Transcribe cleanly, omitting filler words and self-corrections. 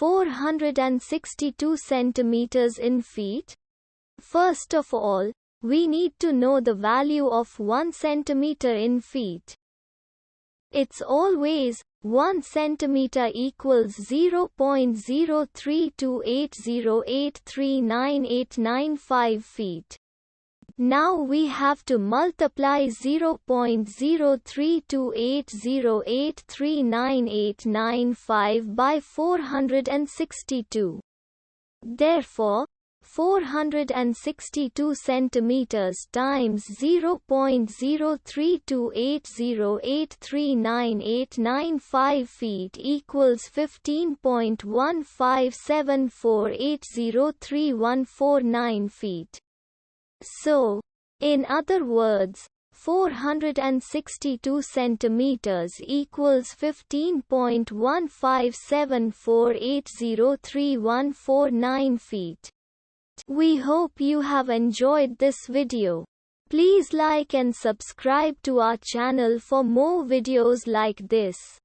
462 centimeters in feet? First of all, we need to know the value of 1 centimeter in feet. It's always 1 centimeter equals 0.03280839895 feet. Now we have to multiply 0.03280839895 by 462. Therefore, 462 centimeters times 0.03280839895 feet equals 15.15748031449 feet. So, in other words, 462 centimeters equals 15.15748031449 feet. We hope you have enjoyed this video. Please like and subscribe to our channel for more videos like this.